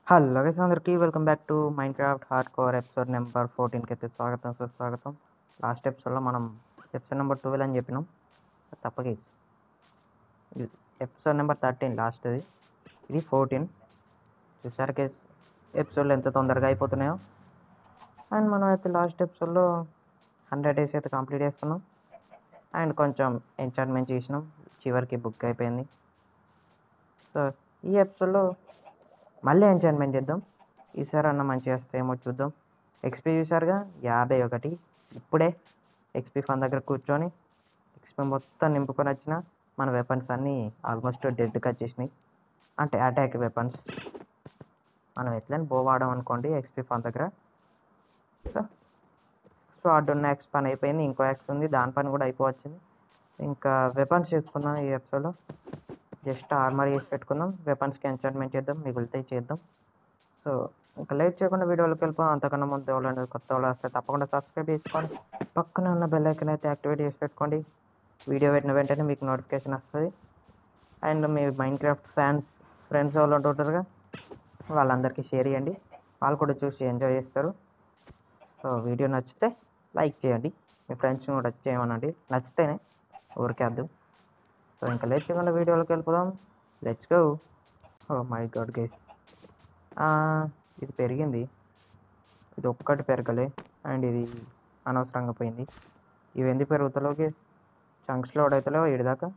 Hello guys అందరికీ welcome back to Minecraft hardcore episode number 14కి అయితే స్వాగతం సుస్వాగతం. లాస్ట్ ఎపిసోడ్లో మనం ఎపిసోడ్ నెంబర్ 12 అని చెప్పినాం. తప్ప గైస్, ఎపిసోడ్ నెంబర్ 13 లాస్ట్ది, ఇది 14. చూసారు గైస్ ఎపిసోడ్లు ఎంత తొందరగా అయిపోతున్నాయో. అండ్ మనం అయితే లాస్ట్ ఎపిసోడ్లో 100 days అయితే కంప్లీట్ చేసుకున్నాం. అండ్ కొంచెం ఎంచార్ట్మెంట్ చేసినాం, చివరికి బుక్ అయిపోయింది. సో ఈ ఎపిసోడ్లో మళ్ళీ ఎంచార్ట్మెంట్ చేద్దాం. ఈసారి అన్న మంచిగా వస్తాయేమో చూద్దాం. ఎక్స్పీ చూసారుగా 51. ఇప్పుడే ఎక్స్పీ ఫన్ దగ్గర కూర్చొని ఎక్స్పీ మొత్తం నింపుకొని వచ్చిన మన వెపన్స్ అన్నీ ఆల్మోస్ట్ డెడ్కి వచ్చేసినాయి. అంటే అటాక్ వెపన్స్. మనం ఎట్లని బో వాడాం అనుకోండి ఎక్స్పీ ఫన్ దగ్గర. సో అడ్డున్న ఎక్స్ పని అయిపోయింది, ఇంకో ఎక్స్ ఉంది, దాని పని కూడా అయిపోవచ్చింది. ఇంకా వెపన్స్ చేసుకుందాం ఈ ఎపిసోడ్లో. జస్ట్ ఆర్మర్ చేసి పెట్టుకుందాం, వెపన్స్కి ఎంచార్ట్మెంట్ చేద్దాం, మిగులుతాయి చేద్దాం. సో ఇంకా లేట్ చేయకుండా వీడియోలోకి వెళ్ళిపోదాం. అంతకన్నా ముందు ఎవరైనా కొత్త వాళ్ళు వస్తే తప్పకుండా సబ్స్క్రైబ్ చేసుకోండి. పక్కన ఉన్న బెల్ ఐకాన్ అయితే యాక్టివేట్ చేసి పెట్టుకోండి. వీడియో పెట్టిన వెంటనే మీకు నోటిఫికేషన్ వస్తుంది. అండ్ మీ మైన్క్రాఫ్ట్ ఫ్రెండ్స్ వాళ్ళు ఉంటుంటారుగా, వాళ్ళందరికీ షేర్ చేయండి, వాళ్ళు కూడా చూసి ఎంజాయ్ చేస్తారు. సో వీడియో నచ్చితే లైక్ చేయండి, మీ ఫ్రెండ్స్ని కూడా చేయమనండి, నచ్చితేనే, ఊరికే వద్దు. సో ఇంకా లేట్ చేయకుండా వీడియోలోకి వెళ్ళిపోదాం. Let's go. Oh my god guys, ఇది పెరిగింది, ఇది ఒక్కటి పెరగలే. అండ్ ఇది అనవసరంగా పోయింది. ఇవి ఎందుకు పెరుగుతలోకి చంక్స్లో అవుతలేవు ఇడిదాకా.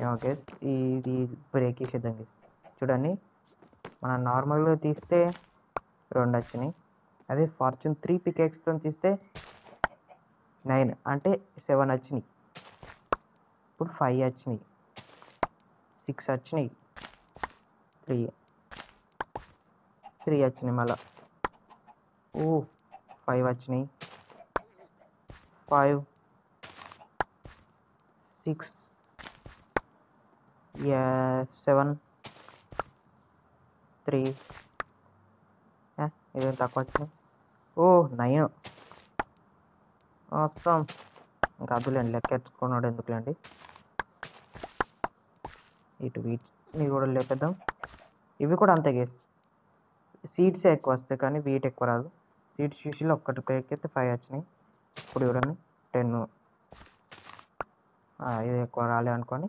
ఏమో గైస్, ఇది బ్రేక్ చేసేద్దాం గైస్. చూడండి, మనం నార్మల్గా తీస్తే 2 వచ్చినాయి. అదే ఫార్చ్యూన్ 3 పికెక్స్తో తీస్తే 9, అంటే 7 వచ్చినాయి. ఇప్పుడు 5 వచ్చినాయి, 6 వచ్చినాయి, 3 వచ్చినాయి, మళ్ళా 5 వచ్చినాయి, 5, 6, 7, 3. ఇదేం తక్కువ వచ్చినాయి. 9 వస్తాం. ఇంకా అద్దులేండి, లెక్కెచ్చుకున్నాడు ఎందుకులేండి. ఇటు వీటిని కూడా లేపేద్దాం. ఇవి కూడా అంతే గేస్, సీడ్సే ఎక్కువ వస్తాయి కానీ వీట్ ఎక్కువ రాదు. సీడ్స్ చూసి ఒక్కటి బ్రేక్ అయితే 5 వచ్చినాయి. ఇప్పుడు చూడండి 10, ఇది ఎక్కువ రాలే అనుకొని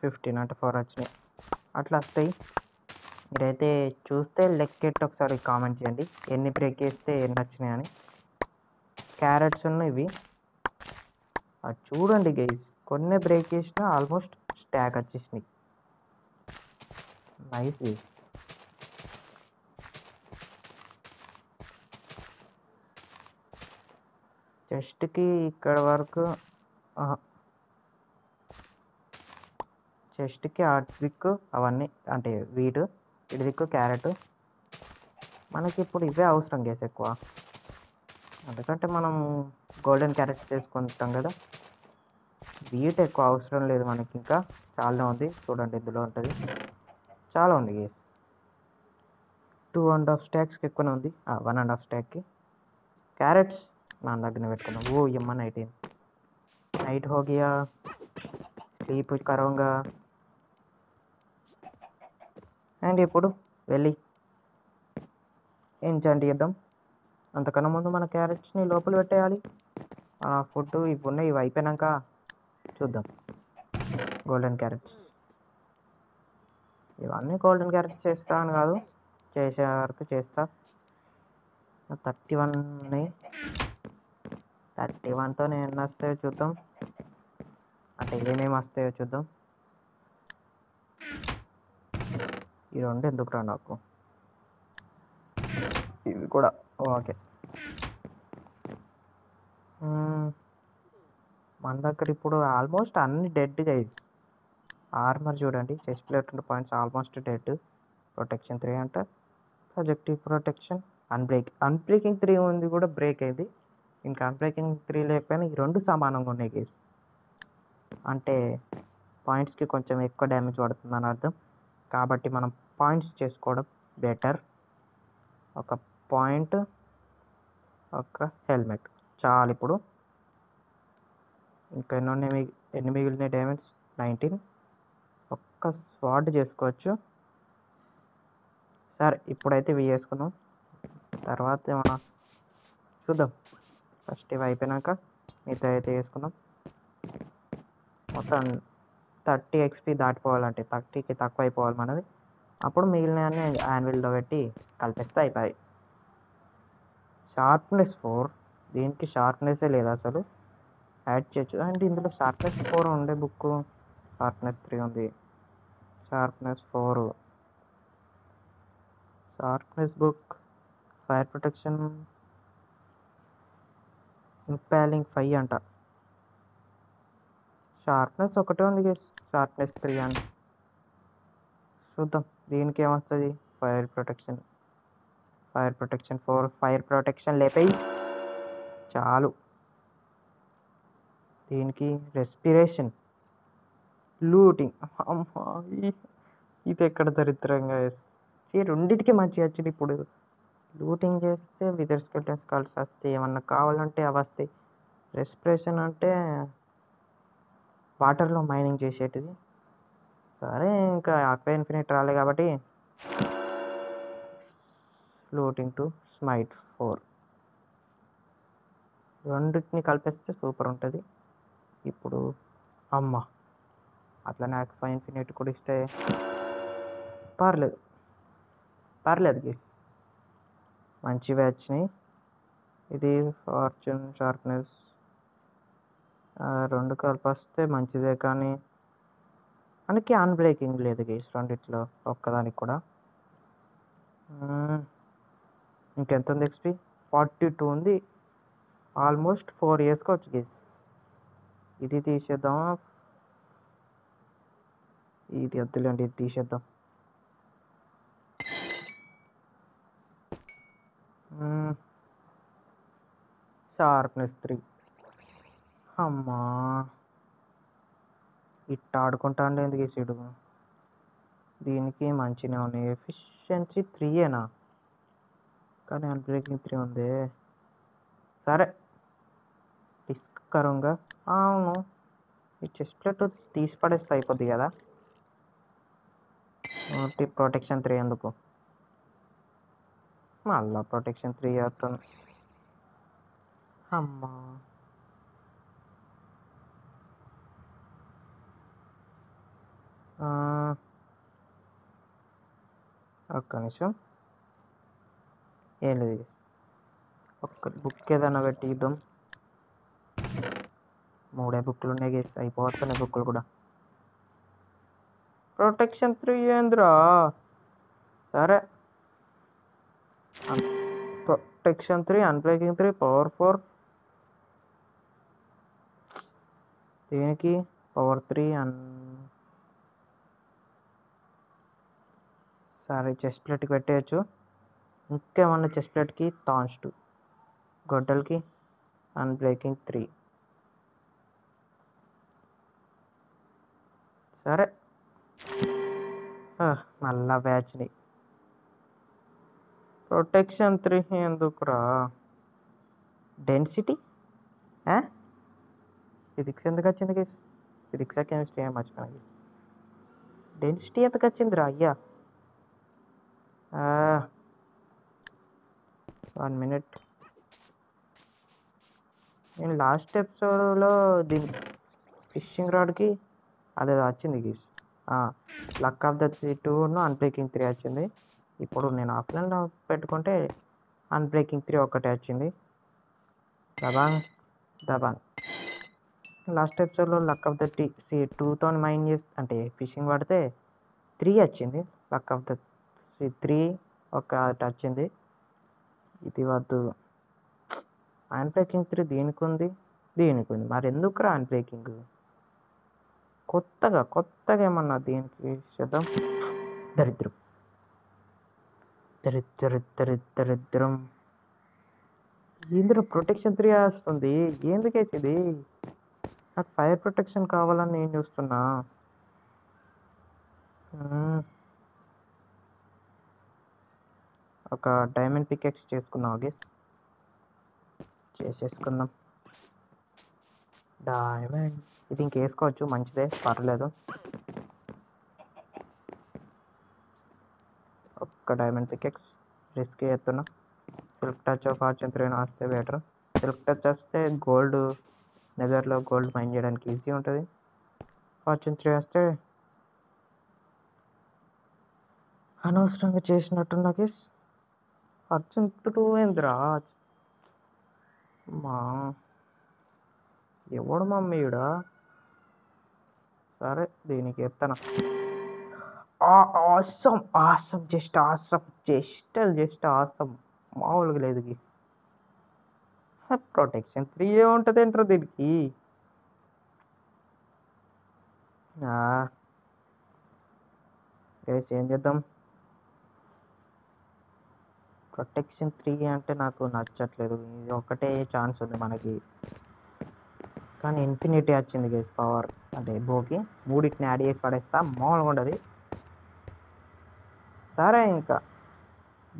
15, అంటే 4 వచ్చినాయి. అట్లా వస్తాయి. మీరైతే చూస్తే లెక్కెట్టి ఒకసారి కామెంట్ చేయండి, ఎన్ని బ్రేక్ చేస్తే ఎన్ని వచ్చినాయి అని. క్యారెట్స్ ఉన్నాయి ఇవి, అది చూడండి గైస్, కొన్ని బ్రేక్ చేసినా ఆల్మోస్ట్ స్టాక్ వచ్చేసినాయి. Nice guys. చెస్ట్కి ఇక్కడ వరకు, చెస్ట్కి ఆర్ట్ దిక్కు అవన్నీ, అంటే వీటు ఇటు దిక్కు క్యారెట్. మనకి ఇప్పుడు ఇవే అవసరం గేస్ ఎక్కువ, ఎందుకంటే మనం గోల్డెన్ క్యారెట్స్ చేసుకుంటాం కదా. వీట్ ఎక్కువ అవసరం లేదు మనకి, ఇంకా చాలా ఉంది. చూడండి ఇందులో ఉంటుంది, చాలా ఉంది గేస్. 2.5 స్టాక్స్కి ఎక్కువనే ఉంది, 1.5 స్టాక్కి. క్యారెట్స్ నా దగ్గర పెట్టుకున్నాం. ఎమ్మ నైట్ హోగియా, స్లీప్ కరోంగా. అండ్ ఇప్పుడు వెళ్ళి ఎంచాంట్ చేద్దాం. అంతకన్నా ముందు మన క్యారెట్స్ని లోపల పెట్టేయాలి. ఫుడ్ ఇవి ఉన్నాయి, ఇవి అయిపోయాక చూద్దాం. గోల్డెన్ క్యారెట్స్, ఇవన్నీ గోల్డెన్ క్యారెట్స్ చేస్తా అని కాదు, చేసే వరకు చేస్తా. 31 ఉన్నాయి, 31తో ఎన్ని వస్తాయో చూద్దాం, అంటే ఏమేమి వస్తాయో చూద్దాం. ఈ 2 ఎందుకు రా నాకు, ఇవి కూడా ఓకే. మన దగ్గర ఇప్పుడు ఆల్మోస్ట్ అన్ని డెడ్ గైస్. ఆర్మర్ చూడండి, chest plate 2 points almost dead. Protection 3 అంట, ప్రొజెక్టివ్ ప్రొటెక్షన్, అన్బ్రేకింగ్ 3 ఉంది కూడా బ్రేక్ అయింది. ఇంకా అన్బ్రేకింగ్ 3 లేకపోయినా ఈ 2 సమానంగా ఉన్నాయి గైస్. అంటే పాయింట్స్కి కొంచెం ఎక్కువ డ్యామేజ్ పడుతుందని అర్థం. కాబట్టి మనం పాయింట్స్ చేసుకోవడం బెటర్. ఒక పాయింట్, ఒక హెల్మెట్ చాలు. ఇప్పుడు ఇంకా ఎన్ని మిగిలిన డ్యామేజ్ 19. ఒక్క స్వాడ్ చేసుకోవచ్చు. సరే ఇప్పుడైతే ఇవి చేసుకుందాం, తర్వాత ఏమన్నా చూద్దాం. ఫస్ట్ ఇవి అయిపోయినాక మిగతా అయితే వేసుకుందాం. మొత్తం 30 XP దాటిపోవాలంటే 30కి తక్కువ అయిపోవాలి మనది. అప్పుడు మిగిలిన యాన్విల్లో పెట్టి కలిపేస్తే అయిపోయి. షార్ప్నెస్ 4, దీనికి షార్ప్నెస్సే లేదు అసలు. యాడ్ చేయొచ్చు అంటే ఇందులో షార్ప్నెస్ 4 ఉండే బుక్, షార్ప్నెస్ 3 ఉంది, sharpness 4, sharpness book, fire protection, impaling 5 అంట. షార్ప్నెస్ ఒకటే ఉంది గేస్, షార్ప్నెస్ 3 అని. చూద్దాం దీనికి ఏమొస్తుంది. ఫైర్ ప్రొటెక్షన్ 4, ఫైర్ ప్రొటెక్షన్ లేపేయి చాలు. దీనికి రెస్పిరేషన్, లూటింగ్, అమ్మా ఇది ఎక్కడ దరిద్రంగా రెండింటికి మంచిగా వచ్చింది. ఇప్పుడు లూటింగ్ చేస్తే విదర్ స్కెల్టన్ స్కల్స్ వస్తాయి, ఏమన్నా కావాలంటే అవి వస్తాయి. రెస్పిరేషన్ అంటే వాటర్లో మైనింగ్ చేసేటిది. సరే ఇంకా ఆక్వా ఇన్ఫినిట్ రాలే కాబట్టి లూటింగ్ 2, స్మైట్ 4, రెండింటిని కలిపేస్తే సూపర్ ఉంటుంది. ఇప్పుడు అమ్మ అట్లనే ఆక్వా ఇన్ఫినిట్ కూడా ఇస్తే పర్లేదు గీస్, మంచివే వచ్చినాయి. ఇది ఫార్చ్యూన్, షార్ప్నెస్ రెండు కలిపొస్తే మంచిదే, కానీ మనకి అన్బ్రేకింగ్ లేదు గీస్ రెండిట్లో ఒక్కదానికి కూడా. ఇంకెంత ఉంది XP? 42 ఉంది. ఆల్మోస్ట్ 4 వేసుకోవచ్చు గీస్. ఇది తీసేద్దాం, ఇది వద్దులేండి, ఇది తీసేద్దాం. షార్ప్నెస్ 3, అమ్మా ఇట్ట ఆడుకుంటా అండి ఎందుకు వేసాడు. దీనికి మంచిగా ఉన్నాయి. ఎఫిషియన్సీ 3ఏనా, కానీ అన్బ్రేకింగ్ 3 ఉంది. సరే డిస్క్ కరుంగా, అవును ఈ చెస్ట్ ప్లేట్ తీసి పడేస్తే అయిపోద్ది కదా. ప్రొటెక్షన్ 3 ఎందుకు, మళ్ళా ప్రొటెక్షన్ 3 చేస్తాను. అమ్మా ఒక్క నిమిషం, ఏం లేదు ఒక్క బుక్ ఏదైనా పెట్టి ఇద్దాం. 3 బుక్లు ఉన్నాయి గేస్, అయిపోతున్నాయి బుక్లు కూడా. ప్రొటెక్షన్ 3 ఏంద్రా, సరే ప్రొటెక్షన్ 3, అన్బ్రేకింగ్ 3, పవర్ 4, దీనికి పవర్ 3 సరే చెస్ట్ ప్లేట్కి పెట్టేయచ్చు. ఇంకేమన్నా చెస్ట్ ప్లేట్కి థాన్స్ 2, గొడ్డలకి అన్బ్రేకింగ్ 3. సరే మళ్ళా బ్యాచ్ని ప్రొటెక్షన్ 3 ఎందుకురా, డెన్సిటీ ఫిజిక్స్ ఎందుకు వచ్చింది గేస్, ఫిజిక్స్ కెమిస్ట్రీ ఏం మర్చిపోయినా గేస్. డెన్సిటీ ఎందుకు వచ్చిందిరా అయ్యా. 1 మినిట్, నేను లాస్ట్ ఎపిసోడ్లో దీని ఫిషింగ్ రాడ్కి అదే వచ్చింది గీస్, లక్ ఆఫ్ ద 2ను అన్బ్రేకింగ్ 3 వచ్చింది. ఇప్పుడు నేను ఆఫ్లైన్లో పెట్టుకుంటే అన్బ్రేకింగ్ 3 ఒక్కటే వచ్చింది. దబాంగ్ లాస్ట్ ఎపిసోడ్లో లక్ ఆఫ్ ద 2తో మైన్ చేస్తే అంటే ఫిషింగ్ పడితే 3 వచ్చింది. లక్ ఆఫ్ ద 3 ఒకటి వచ్చింది. ఇది వద్దు, అన్బ్రేకింగ్ 3 దీనికి ఉంది, మరి ఎందుకురా అన్బ్రేకింగ్, కొత్తగా ఏమన్నా దీనికి చేద్దాం. దరిద్రం ఇందులో ప్రొటెక్షన్ 3 వస్తుంది, ఎందుకేసింది. నాకు ఫైర్ ప్రొటెక్షన్ కావాలని నేను చూస్తున్నా. ఒక డైమండ్ పికెక్స్ చేసుకుందాం గేస్, చేసేసుకుందాం. డైమండ్ ఇది ఇంకేసుకోవచ్చు, మంచిదే, పర్లేదు. ఒక్క డైమండ్ పికెక్స్ రిస్క్ చేస్తున్నా. సిల్క్ టచ్ ఫార్చ్యూన్ 3 వస్తే బెటర్. సిల్క్ టచ్ వస్తే గోల్డ్ నెదర్లో గోల్డ్ మైన్ చేయడానికి ఈజీ ఉంటుంది. ఫార్చ్యూన్ 3 వస్తే అనవసరంగా చేసినట్టున్నా గేస్. ఫార్చ్యూన్ 2 ఏంద్రా మా ఎవడు మమ్మీ ఈడ. సరే దీనికి ఎత్తనా. Awesome awesome just awesome just awesome మామూలుగా లేదు గీస్. ప్రొటెక్షన్ 3 ఉంటుంది ఏంట్రా దీనికి. గైస్ ఏం చేద్దాం. ప్రొటెక్షన్ 3 అంటే నాకు నచ్చట్లేదు. ఇది ఒకటే ఛాన్స్ ఉంది మనకి, కానీ ఇన్ఫినిటీ వచ్చింది గైస్ పవర్. అంటే బోకి మూడింటిని యాడ్ చేసి పడేస్తా, మామూలుగా ఉండదు. సరే ఇంకా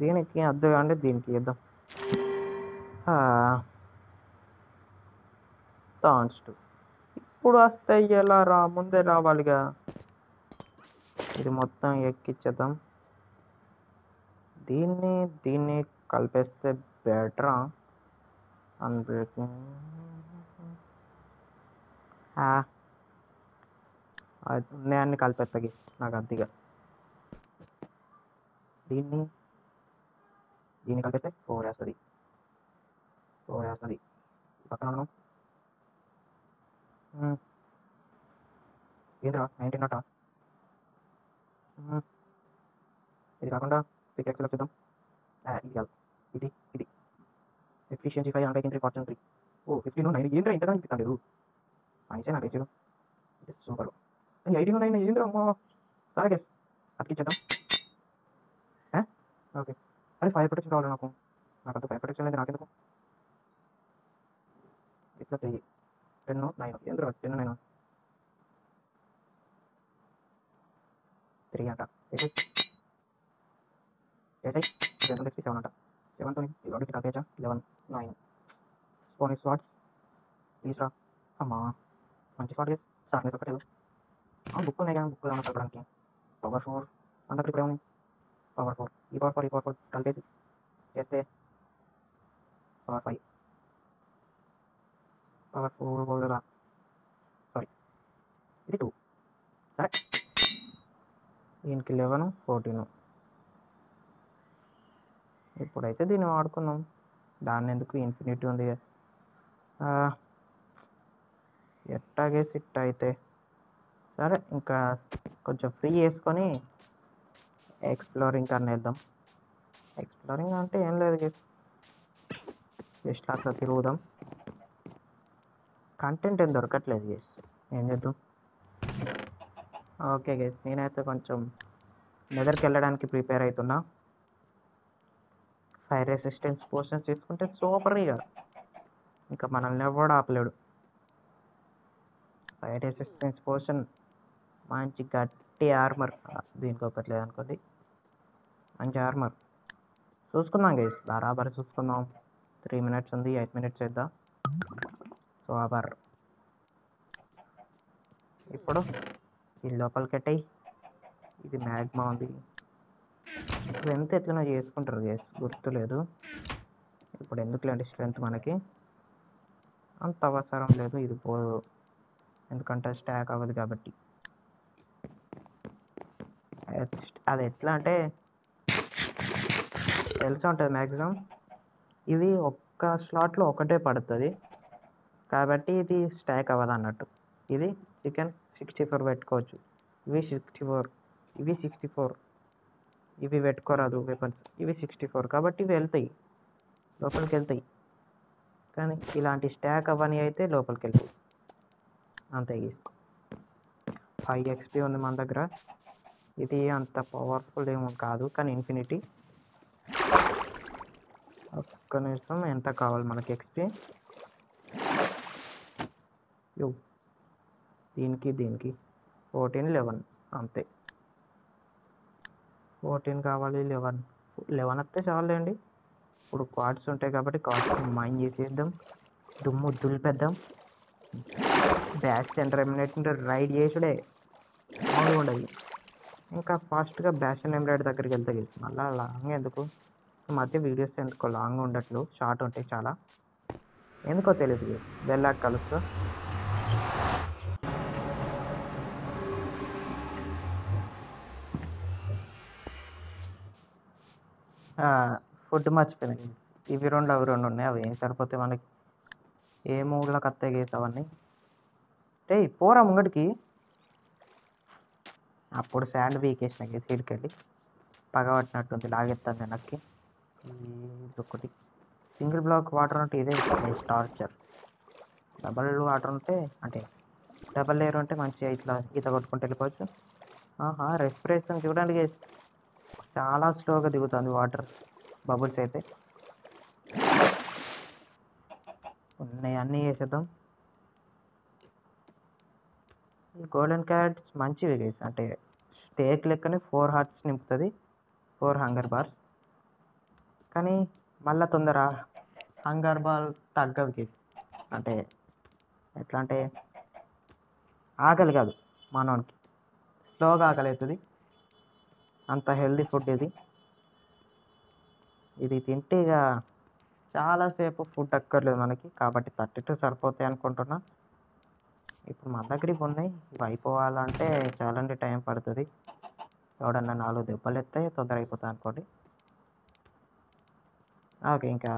దీనికి అద్దు అంటే దీనికి ఇద్దాం. Thanks to. ఇప్పుడు వస్తాయి ఎలా రా, ముందే రావాలిగా. ఇది మొత్తం ఎక్కిచ్చేద్దాం. దీన్ని కలిపేస్తే బెటరా. అన్బ్రేకింగ్ ఉన్నాయన్ని కలిపేస్తా గీస్ నాకు అద్దిగా. దీన్ని కలిపేస్తే 4 వేస్తుంది. పక్కన మనం ఏంద్రా 19 నట. ఇది కాకుండా పికెక్స్లో చూద్దాం. ఇది కాదు, ఇది ఎఫిషియన్సీ 5, అంటే 3 ఫార్చ్యూన్ 3. 15 9 ఏంద్రా ఇంతగా ఇంపిస్తాడు. మంచిగా నాకు ఇది సూపర్. 18 9 ఏంద్రా అమ్మా. సరే గెస్ అతికిచ్చేద్దాం. ఓకే అరే 5 ప్రొటెక్షన్ కావాలి నాకు అంత 5 ప్రొటెక్షన్ లేదు నాకెందుకు. ఇట్లా 3 10 9 ఏంద్రా 10 9 3 అంట. చేసాయి 7 అంట. 7తో ఇలాంటి కలిపేచా 11 9 పోనీ స్వాట్స్ తీసురా. అమ్మా మంచి స్వాట్ షార్ప్నెస్ ఒకటి బుక్ ఉన్నాయి కానీ బుక్ ఏమన్నా కలపడానికి. పవర్ 4 అందరికి ఇప్పుడే ఉన్నాయి. పవర్ 4 ఈ పవర్ 4 కలిపేసి చేస్తే పవర్ 5 పవర్ 4 సారీ ఇది 2. సరే దీనికి 11 14. ఇప్పుడైతే దీన్ని వాడుకుందాం. దాన్ని ఎందుకు, ఇన్ఫినిటీ ఉంది ఎట్టాగే సిట్ అయితే. సరే ఇంకా కొంచెం ఫ్రీ చేసుకొని ఎక్స్ప్లోరింగ్ కన్నా వెళ్దాం. ఎక్స్ప్లోరింగ్ అంటే ఏం లేదు గేస్, జస్ట్ అట్లా తిరుగుదాం. కంటెంట్ ఏం దొరకట్లేదు గేస్, ఏం చేద్దాం. ఓకే గేస్ నేనైతే కొంచెం నెదర్కి వెళ్ళడానికి ప్రిపేర్ అవుతున్నా. ఫైర్ రెసిస్టెన్స్ పోషన్ తీసుకుంటే సూపర్. ఇంకా మనల్ని ఎవడు ఆపలేడు. ఫైర్ రెసిస్టెన్స్ పోషన్ మంచి గట్టి ఆర్మర్, దీనికి ఒకటి లేదనుకోండి. మంచి ఆర్మర్ చూసుకుందాం గైస్, బరాబర్ చూసుకుందాం. 3 minutes ఉంది, 8 minutes చేద్దాం. సూపర్. ఇప్పుడు ఈ లోపలికి ఎట్టాయి. ఇది మ్యాగ్మా ఉంది. స్ట్రెంత్ ఎట్లనో చేసుకుంటారు గైస్, గుర్తులేదు. ఇప్పుడు ఎందుకులేండి స్ట్రెంత్, మనకి అంత అవసరం లేదు. ఇది పోదు ఎందుకంటే స్టాక్ అవ్వదు కాబట్టి. అది ఎట్లా అంటే తెలిసి ఉంటుంది మ్యాక్సిమం. ఇది ఒక్క స్లాట్లో ఒకటే పడుతుంది కాబట్టి ఇది స్టాక్ అవ్వదు అన్నట్టు. ఇది చికెన్ 64 పెట్టుకోవచ్చు. ఇవి 64 ఇవి పెట్టుకోరాదు వెపన్స్. ఇవి 64 కాబట్టి ఇవి వెళ్తాయి, లోపలికి వెళ్తాయి. కానీ ఇలాంటి స్టాక్ అవన్నీ అయితే లోపలికి వెళ్తాయి అంతే. 5 XP ఉంది మన దగ్గర. ఇది అంత పవర్ఫుల్ ఏమో కాదు కానీ ఇన్ఫినిటీ. ఒక్క నిమిషం, ఎంత కావాలి మనకి XP. దీనికి 14 11 అంతే. 14 కావాలి, 11 వస్తే చాలండి. ఇప్పుడు కార్డ్స్ ఉంటాయి కాబట్టి కార్డ్స్ మైన్ చేసేద్దాం, దుమ్ము దులిపేద్దాం. బ్యాక్ సెంటర్ ఎమినేట్ రైడ్ చేసుడే మామూలుగా ఉండదు. ఇంకా ఫాస్ట్గా బ్యాషన్ ఎంబ్రాయిడ్ దగ్గరికి వెళ్తే గేస్ మళ్ళీ లాంగ్ ఎందుకు ఈ మధ్య వీడియోస్ ఎందుకో లాంగ్ ఉండట్లు షార్ట్ ఉంటాయి చాలా ఎందుకో తెలియదు గేస్ వెళ్ళాక కలుస్తా ఫుడ్ మర్చిపోయినా గేస్ ఇవి రెండు అవి రెండు ఉన్నాయి అవి ఏం సరిపోతే మనకి ఏ మూడ్లోకి వస్తాయి గేస్ అవన్నీ రే పోరా ముంగడికి అప్పుడు శాండ్ వీకేసిన గేస్ ఇడికెళ్ళి పగబట్టినట్టుంది లాగెత్తాను వెనక్కి ఇది ఒకటి సింగిల్ బ్లాక్ వాటర్ ఉంటే ఇదే టార్చర్ డబల్ వాటర్ ఉంటే అంటే డబల్ లేయర్ ఉంటే మంచిగా ఇట్లా ఈత కొట్టుకుంటూ వెళ్ళిపోవచ్చు ఆహా రెస్పిరేషన్ చూడండి చాలా స్లోగా దిగుతుంది వాటర్ బబుల్స్ అయితే ఉన్నాయి అన్నీ వేసేద్దాం ఈ గోల్డెన్ క్యాట్స్ మంచివి గైస్ అంటే స్టేక్ లెక్కనే 4 హార్ట్స్ నింపుతుంది 4 హంగర్ బార్స్ కానీ మళ్ళీ తొందర హంగర్ బాల్ తగ్గదు గైస్ అంటే ఎట్లా అంటే ఆకలి కాదు మనోనికి స్లోగా ఆకలి అవుతుంది అంత హెల్దీ ఫుడ్ ఇది తింటే ఇక చాలాసేపు ఫుడ్ అక్కర్లేదు మనకి కాబట్టి 32 సరిపోతాయి అనుకుంటున్నా ఇప్పుడు మన దగ్గర ఇవి ఉన్నాయి ఇవి అయిపోవాలంటే చాలండి టైం పడుతుంది ఎవడన్నా 4 దెబ్బలు ఎత్తే తొందర అయిపోతుంది అనుకోండి ఓకే ఇంకా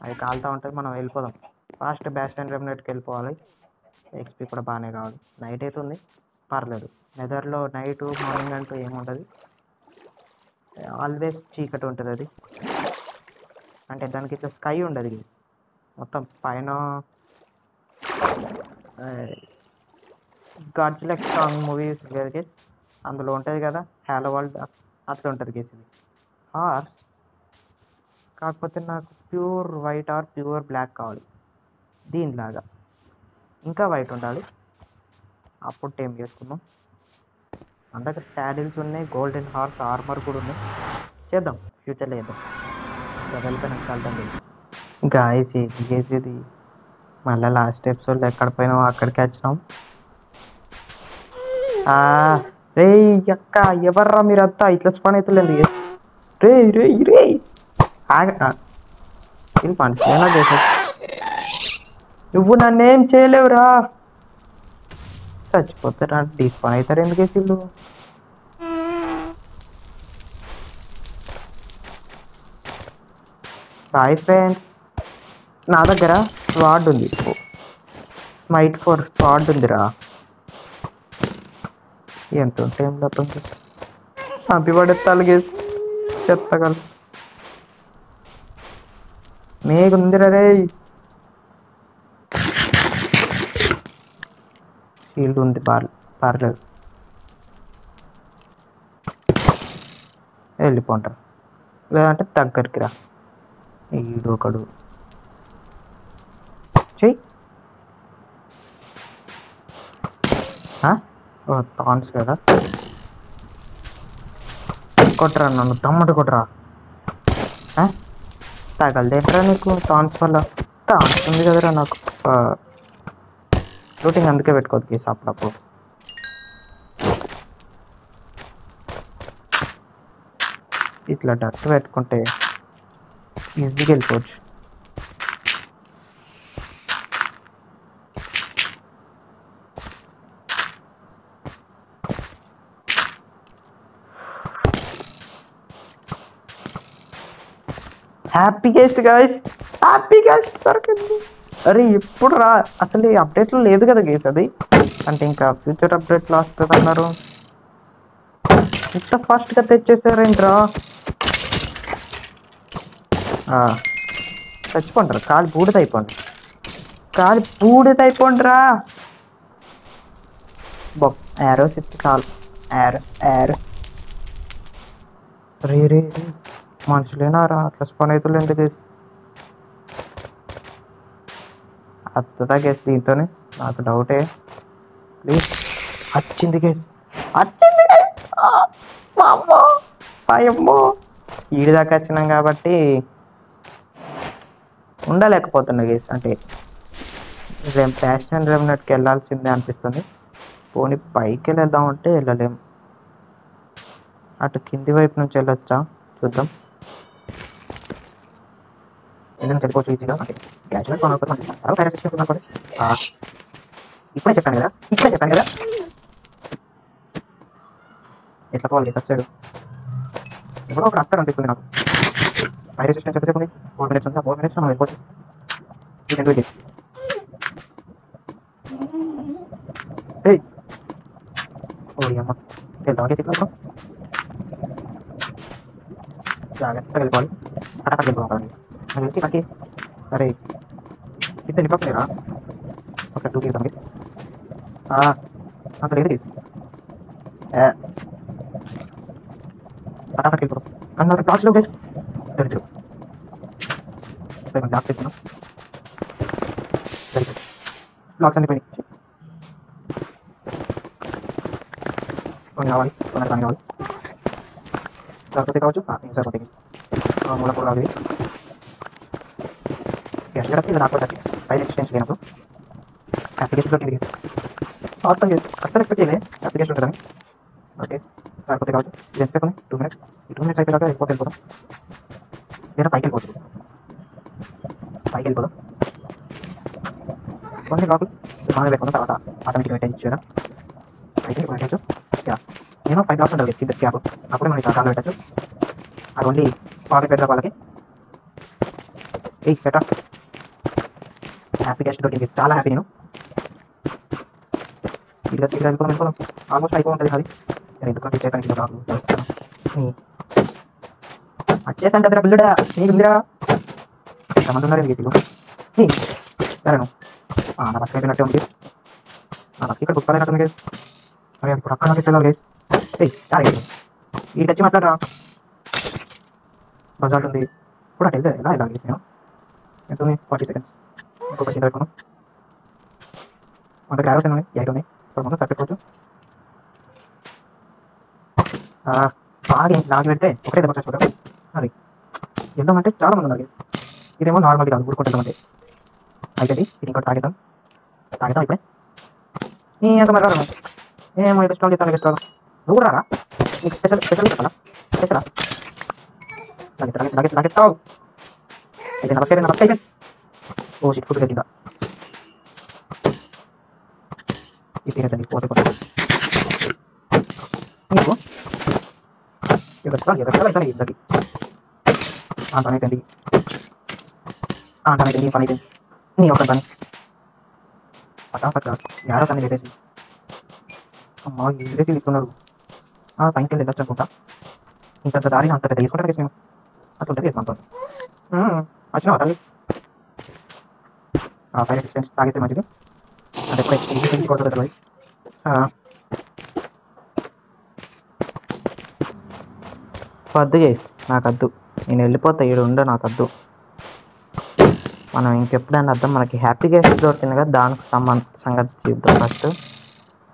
అవి కాలుతూ ఉంటుంది మనం వెళ్ళిపోదాం ఫాస్ట్ బ్యాస్ట్ అండ్ రెమినేట్కి వెళ్ళిపోవాలి ఎక్స్పీ కూడా బాగానే కావాలి నైట్ అవుతుంది పర్లేదు వెదర్లో నైట్ మార్నింగ్ అంటూ ఏముండదు ఆల్వేస్ చీకటి ఉంటుంది అది అంటే దానికి ఇట్లా స్కై ఉండదు మొత్తం పైన గాడ్జిలా సాంగ్ మూవీస్ గేస్ అందులో ఉంటుంది కదా హలో వరల్డ్ అట్లా ఉంటుంది గేస్ ఇది హార్స్ కాకపోతే నాకు pure white or pure black కావాలి దీనిలాగా ఇంకా వైట్ ఉండాలి అప్పుడు టైం చేసుకుందాం మన దగ్గర శాడిల్స్ ఉన్నాయి గోల్డెన్ హార్స్ ఆర్మర్ కూడా ఉన్నాయి చేద్దాం ఫ్యూచర్లో చేద్దాం ఇంకా వెళ్ళిపోయినాక కలుద్దాం ఇంకా ఇది మళ్ళీ లాస్ట్ ఎపిసోడ్లో ఎక్కడ పోయినాం అక్కడికి వచ్చినాం రే అక్క ఎవర్రా మీరంతా ఇట్లా స్పాన్ అవుతలేదు రే రే రే పనిచేనా చేసా నువ్వు నన్నేం చేయలేవురా చచ్చిపోతారా డిస్పాన్ అవుతారు ఎందుకు వీళ్ళు బాయ్ ఫ్రెండ్స్ నా దగ్గర స్వాడ్ ఉంది స్మైట్ ఫోర్ స్వాడ్ ఉందిరా ఎంత ఉంటే ఏం తప్పండి చంపి పడేస్తాను గేసి చెత్తగలరు మేగుందిరా రే షీల్డ్ ఉంది పర్లేదు వెళ్ళిపోంటారు లేదంటే దగ్గరికి రా ఈడు ఒకడు చెయ్యి థాన్స్ కదా కొట్టరా నన్ను తమ్మటి కొట్టరా తగలదేంట్రా నీకు థాన్స్ వల్ల థాన్స్ ఉంది కదరా నాకు షూటింగ్ అందుకే పెట్టుకోవద్దు కేసు అప్పుడప్పుడు ఇట్లా డస్ట్ పెట్టుకుంటే ఈజీగా వెళ్ళిపోవచ్చు happy guest guys happy guest దొరికింది అరే ఎప్పుడు రా అసలు ఈ అప్డేట్లో లేదు కదా గేస్ అది అంటే ఇంకా ఫ్యూచర్ అప్డేట్లో వస్తుంది అన్నారు ఇంత ఫాస్ట్గా తెచ్చేసారేంట్రా చచ్చిపోంటారు కాలు బూడిదైపోండి రా యారోస్ ఇచ్చి కాలు యారో రే రే మనుషులేనారా అట్లా స్పాన్ అవుతుంది ఎందుకు వస్తుందా గేస్ దీంతోనే నాకు డౌటే ప్లీజ్ వచ్చింది గేస్ అమ్మో ఈడి దాకా వచ్చినాం కాబట్టి ఉండలేకపోతున్నా గేస్ అంటే ప్యాషన్ రెమినెట్కి వెళ్ళాల్సిందే అనిపిస్తుంది పోనీ పైకి వెళ్దామంటే వెళ్ళలేము అటు కింది వైపు నుంచి వెళ్ళొచ్చా చూద్దాం. ఎందుకు వెళ్ళిపోవచ్చు ఈజీగా అంటే గ్యాచువల్ ఫోన్ అవుతుంది ఇప్పుడే చెప్పాను కదా ఎట్లా పోవాలి ఫస్ట్ సైడ్ ఎవరో ఒక అక్కడ అనిపిస్తుంది నాకు. ఫైర్ రెసిస్టెన్స్ ఎంతసేపు ఉంది? 4 minutes ఉంది. 4 minutes మనం వెళ్ళిపోవచ్చు. You can do it. ఏయ్ ఓడి అమ్మ వెళ్తాం సీట్లో జాగ్రత్తగా వెళ్ళిపోవాలి. అక్కడ వెళ్ళిపోవాలి అది వచ్చి కట్టి సరే ఇద్దరు వెళ్ళిపోతున్నారా ఒకసారి టూ తీద్దాం అంత లేదు తీసు అక్కడ వెళ్ళిపోతాం కానీ నాకు క్లాస్లో తెలుసు బ్లాక్ చేస్తున్నాం. బ్లాక్స్ అన్ని పోయి కొన్ని కావాలి కొన్ని కానీ కావాలి కాకపోతే కావచ్చు సరిపోతుంది మూల కూడా కావాలి ఎక్కడ రాకపోతే ఫైల్ ఎక్స్చేంజ్ లేనప్పుడు అప్లికేషన్లో తిరిగి అవసరం లేదు అసలు ఎక్స్పెక్ట్ చేయలే అప్లికేషన్ ఉంటుందని. ఓకే కాకపోతే కావచ్చు ఇది ఎంత సెకండ్ 2 minutes ఈ 2 minutes అయిపోయాక వెళ్ళిపోతాం లేదా పైకి వెళ్ళిపోతుంది కొన్ని కాకులు మనం లేకుండా తర్వాత ఆటోమేటిక్గా పెట్టచ్చు కదా అయితే పెట్టచ్చు. నేను 5 blocks ఉంటుంది కింద క్యాప్ అప్పుడే మనకి కాళ్ళు పెట్టచ్చు. అది ఓన్లీ పాకెట్ పెట్టడం వాళ్ళకి పెట్ట అప్లికేషన్ తోటి చాలా హ్యాపీ. నేను సీరియస్గా వెళ్ళిపోదాం ఆల్మోస్ట్ అయిపోతుంది అది నేను ఎందుకంటే చేయడానికి వచ్చేసాను కదా బిల్లుడా నీకు ఉందిరా ఎంతమంది ఉన్నారు గీతలు సరేను నా బస్సు అయిపోయినట్టే ఉంది. నా బస్సు ఇక్కడ గుర్తుపడేనట్టుంది గేస్. అరే ఇప్పుడు అక్కడ నాకు వెళ్ళాలి గేస్. ఈ టచ్ మాట్లాడరా బజార్ ఉంది ఇప్పుడు అటు వెళ్తే ఎలా వెళ్ళాలి గేస్. నేను ఎంత ఉంది 40 seconds ఇంకొక చిన్న పెట్టుకున్నాం అంత క్లారస్ ఉన్నాయి 8 ఉన్నాయి ఇప్పుడు మనం తప్పిపోవచ్చు. లాగి పెడితే ఒకటే దెబ్బ చచ్చిపోతాం. అది వెళ్దామంటే చాలా మంది ఉన్నారు. ఇదేమో నార్మల్గా కాదు ఊరుకుంటామంటే అయితే ఇది ఇంకోటి తాగుతాం ఇప్పుడే ఎంత మరి రాను ఏమో ఇది స్టాల్ చేస్తాను ఇస్తాను నువ్వు రారా నీకు స్పెషల్ చెప్పాలా స్పెషలా లాగెత్తావు అయితే నమస్తే ఓ షిట్ ఫుడ్ కింద ఇది పోతే నీకు ఇద్దరికి పని అయిపోయింది పని అయిపోయింది నీ ఒక పని పటాపట్ యారో పని వేసేసి అమ్మా వేసి తీసుకున్నారు పైకి వెళ్ళి వెళ్ళొచ్చు అనుకుంటా. ఇంత దారి అంత పెద్ద తీసుకుంటాను నేను అట్లా ఉంటుంది వేసుకుంటాను వచ్చినా తల్లి ఫైర్ రెసిస్టెన్స్ తాగితే మంచిది అది ఎప్పుడు కొడుతుంది తెలియదు. వద్దు చేసి నాకు వద్దు నేను వెళ్ళిపోతా ఈడు ఉండ నాకు వద్దు. మనం ఇంకెప్పుడైనా అర్థం మనకి హ్యాపీ గేస్ దొరికింది కదా దానికి సంగతి చూద్దాం ఫస్ట్.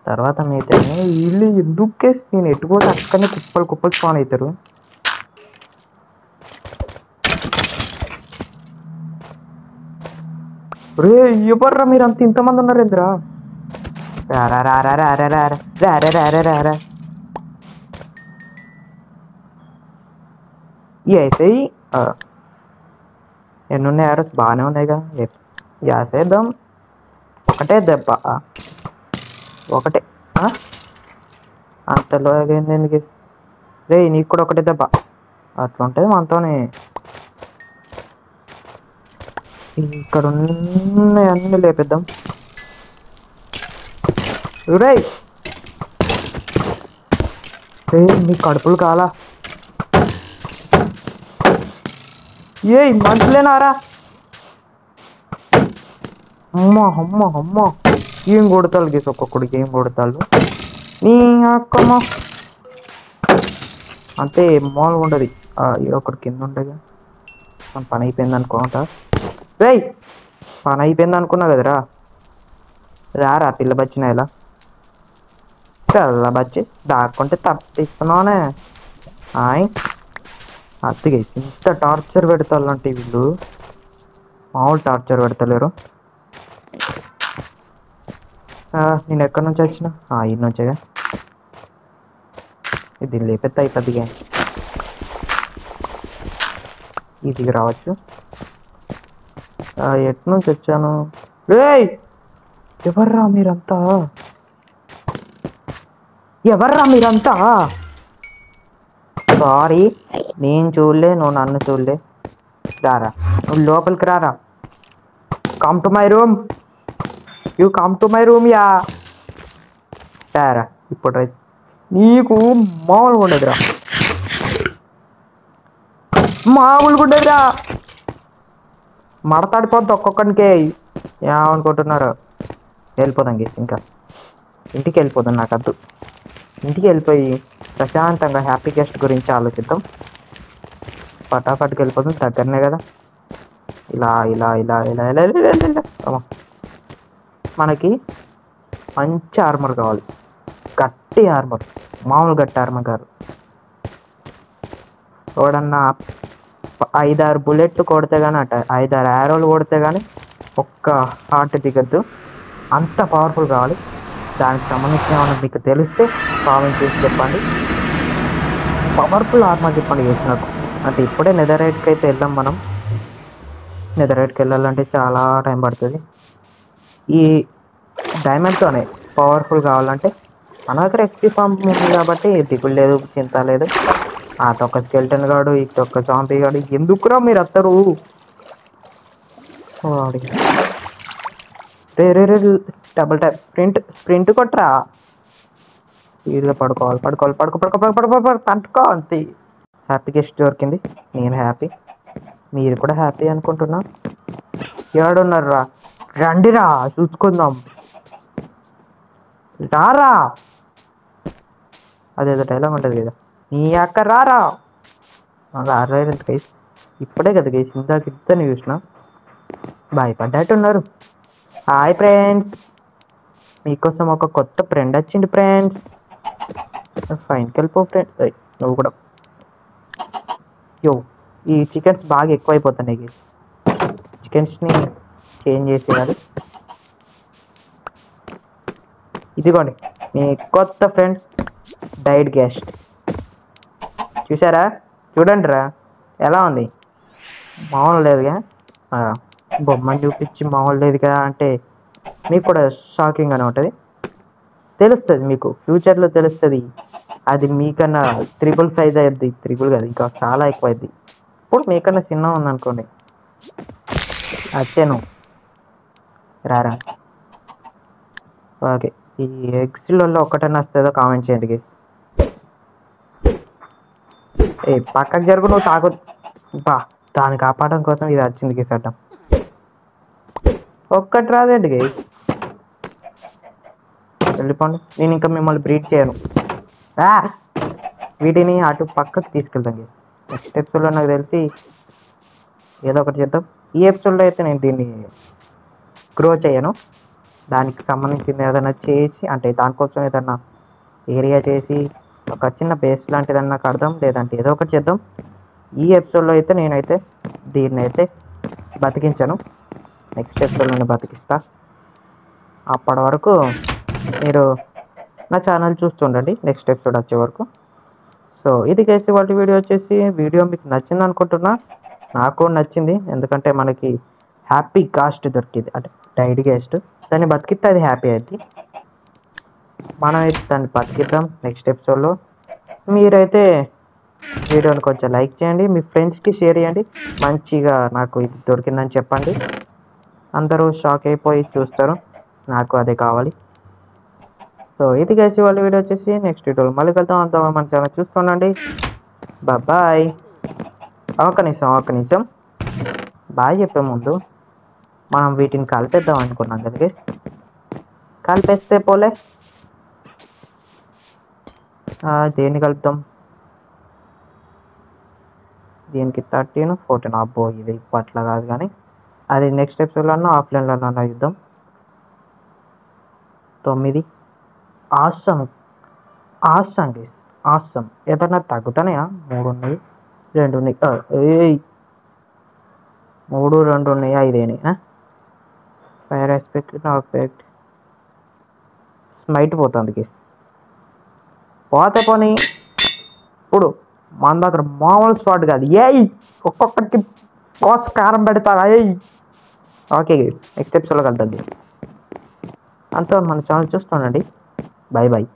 తర్వాత మీతో వీళ్ళు ఎందుకు కేసు నేను ఎట్టుకోతే అక్కడనే కుప్పలు స్పాన్ అవుతారు. రే ఇవ్వర్రా మీరు అంత ఇంతమంది ఉన్నారు ఎందురా రారా అయితే ఎన్నున్నాయి యారోస్ బాగానే ఉన్నాయిగా యాసేద్దాం. ఒకటే దెబ్బ ఒకటే అంతలో ఎందుకు రే నీకు కూడా ఒకటే దెబ్బ అట్లా ఉంటుంది మనతోనే. ఇక్కడ ఉన్నాయి అన్నీ లేపేద్దాం. రే మీ కడుపులు కాలా ఏ మంచులేనారా అమ్మ ఏం కొడతారు గేసి ఒక్కొక్కడికి ఏం కొడతారు నీ అక్కమ్మ అంతే మామూలుగా ఉండదు. ఒకటి కింద ఉండగా మన పని అయిపోయింది అనుకుంటా. రేయ్ పని అయిపోయింది అనుకున్నా కదరా రారా పిల్ల బచ్చినా ఇలా పిల్ల బచ్చి దాక్కుంటే తప్పిస్తున్నానే అతిగేసి ఇంత టార్చర్ పెడతారంటే వీళ్ళు మామూలు టార్చర్ పెడతలేరు. నేను ఎక్కడి నుంచి వచ్చినా ఈ నుంచేగా ఇది లేపెత్త అయిపోద్దిగా ఈజీగా రావచ్చు. ఎటు నుంచి వచ్చాను? ఏయ్ ఎవర్రా మీరంతా? సారీ, నేను చూడలే, నువ్వు నన్ను చూడలే. రారా, నువ్వు లోపలికి రారా. Come to my room, you come to my room yeah. రారా ఇప్పుడు రైస్. నీకు మామూలుగా ఉండదురా, మడతాడిపోద్ది ఒక్కొక్కడికే. ఏమనుకుంటున్నారు? వెళ్ళిపోదాం గేసి, ఇంకా ఇంటికి వెళ్ళిపోదాం. నాకు వద్దు. ఇంటికి వెళ్ళిపోయి ప్రశాంతంగా హ్యాపీ గెస్ట్ గురించి ఆలోచిద్దాం. ఫటాఫట్కి వెళ్ళిపోతుంది, దగ్గరనే కదా. ఇలా ఇలా ఇలా ఇలా ఇలా ఇలా ఇలా ఇలా. మనకి మంచి ఆర్మర్ కావాలి, గట్టి ఆర్మర్, మామూలు గట్టి ఆర్మర్ కాదు. ఎవడన్నా 5-6 బుల్లెట్లు కొడితే కానీ, 5-6 యారోలు కొడితే కానీ ఒక్క హార్ట్ దిగద్దు, అంత పవర్ఫుల్ కావాలి. దానికి సంబంధించిన ఏమన్నా మీకు తెలిస్తే కామెంట్ చేసి చెప్పండి. పవర్ఫుల్ ఆర్మర్ చెప్పండి చేసినట్టు. అంటే ఇప్పుడే నెదరైట్కి అయితే వెళ్దాం మనం. నెదరైట్కి వెళ్ళాలంటే చాలా టైం పడుతుంది. ఈ డైమండ్తోనే పవర్ఫుల్ కావాలంటే మన దగ్గర ఎక్స్పీ ఫామ్ ఉంది కాబట్టి దిగులు లేదు, చింత లేదు. అతొక్క స్కెల్టన్ గాడు, ఇటొక్క జాంపీ గాడు. ఎందుకురా మీరు అత్తరు? రే రే రే, డబుల్ ట్యాప్, స్ప్రింట్ కొట్టరా. స్పీడ్గా పడుకోవాలి, పడుకో అంతే. హ్యాపీ గెస్ట్ దొరికింది, నేను హ్యాపీ, మీరు కూడా హ్యాపీ అనుకుంటున్నా. ఎవడున్నారా? రండిరా చూసుకుందాం, రారా. అదేదో డైలాగ్ ఉంటుంది కదా, నీ అక్క రారా. రాలేదు గైస్, ఇప్పుడే కదా గైస్, ఇందాక ఇద్దరిని చూసిన. భయపడ్డట్టున్నారు. హాయ్ ఫ్రెండ్స్, మీకోసం ఒక కొత్త ఫ్రెండ్ వచ్చింది ఫ్రెండ్స్. ఫైన్కి వెళ్ళిపో ఫ్రెండ్స్. నువ్వు కూడా. ఈ చికెన్స్ బాగా ఎక్కువైపోతున్నాయి గైస్, చికెన్స్ని చేంజ్ చేసేయాలి. ఇదిగోండి మీ కొత్త ఫ్రెండ్ డైడ్ గెస్ట్. చూసారా? చూడండి రా ఎలా ఉంది. మామూలు లేదుగా, బొమ్మని చూపించి మామూలు లేదుగా అంటే మీకు కూడా షాకింగ్గానే ఉంటుంది. తెలుస్తుంది మీకు, ఫ్యూచర్లో తెలుస్తుంది. అది మీకన్నా త్రిబుల్ సైజ్ అయ్యిద్ది, త్రిబుల్ కాదు ఇంకా చాలా ఎక్కువ అయింది. ఇప్పుడు మీకన్నా చిన్న ఉందనుకోండి. వచ్చాను రారా. ఓకే, ఈ ఎగ్స్లలో ఒక్కటన్నా వస్తుందో కామెంట్ చేయండి గైస్. పక్కకు జరుగు, నువ్వు తాగు. దాన్ని కాపాడడం కోసం ఇది వచ్చింది గైస్ అడ్డం. ఒక్కటి రాదండి గైస్, వెళ్ళిపోండి. నేను ఇంకా మిమ్మల్ని బ్రీడ్ చేయను. వీటిని అటు పక్కకు తీసుకెళ్తాం గైస్. నెక్స్ట్ ఎపిసోడ్లో నాకు తెలిసి ఏదో ఒకటి చేద్దాం. ఈ ఎపిసోడ్లో అయితే నేను దీన్ని గ్రో చేయను. దానికి సంబంధించింది ఏదైనా చేసి, అంటే దానికోసం ఏదన్నా ఏరియా చేసి ఒక చిన్న బేస్ లాంటిదన్నా కడదాం, లేదంటే ఏదో ఒకటి చేద్దాం. ఈ ఎపిసోడ్లో అయితే నేనైతే దీన్ని అయితే బతికించాను. నెక్స్ట్ ఎపిసోడ్లో బతికిస్తా. అప్పటి వరకు మీరు నా ఛానల్ చూస్తుండండి నెక్స్ట్ ఎపిసోడ్ వచ్చే వరకు. సో ఇది గైస్ వాళ్ళ వీడియో వచ్చేసి. వీడియో మీకు నచ్చింది అనుకుంటున్నా, నాకు నచ్చింది. ఎందుకంటే మనకి హ్యాపీ గాస్ట్ దొరికింది, అంటే డైడ్ గెస్ట్. దాన్ని బతికిస్తే అది హ్యాపీ అయింది. మనమైతే దాన్ని బతికిద్దాం నెక్స్ట్ ఎపిసోడ్లో. మీరైతే వీడియోని కొంచెం లైక్ చేయండి, మీ ఫ్రెండ్స్కి షేర్ చేయండి. మంచిగా నాకు ఇది దొరికిందని చెప్పండి. అందరూ షాక్ అయిపోయి చూస్తారు, నాకు అదే కావాలి. సో ఇది గైస్ వాళ్ళ వీడియో వచ్చేసి. నెక్స్ట్ వీడియోలో మళ్ళీ వెళ్తాం. అంతా మన ఛానల్ చూస్తుండండి. బాయ్. ఒక నిమిషం బాయ్ చెప్పే ముందు మనం వీటిని కలిపేద్దాం అనుకున్నాం కదా గైస్. కలిపేస్తే పోలే, దేన్ని కలుపుతాం? దీనికి 13, 14. అబ్బో ఇది ఇప్పట్లా కాదు కానీ అది నెక్స్ట్ ఎపిసోడ్లో ఆఫ్లైన్లో యుద్ధం. 9. Awesome guys, awesome. ఏదన్నా తగ్గుతానయా? 3 ఉన్నాయి, 2 ఉన్నాయి. 3, 2 ఉన్నాయి, 5 అయినాయి. ఫైర్ ఆస్పెక్ట్, నాక్పెక్ట్, స్మైట్ పోతుంది గైస్. పోనీ ఇప్పుడు మన దగ్గర మామూలు స్పాట్ కాదు. ఒక్కొక్కరికి బాస్ కారం పెడతారా? ఓకే గైస్, నెక్స్ట్ ఎపిసోడ్లో కలుద్దాం గైస్. అంతా మన ఛానల్ చూస్తుండండి. Bye bye.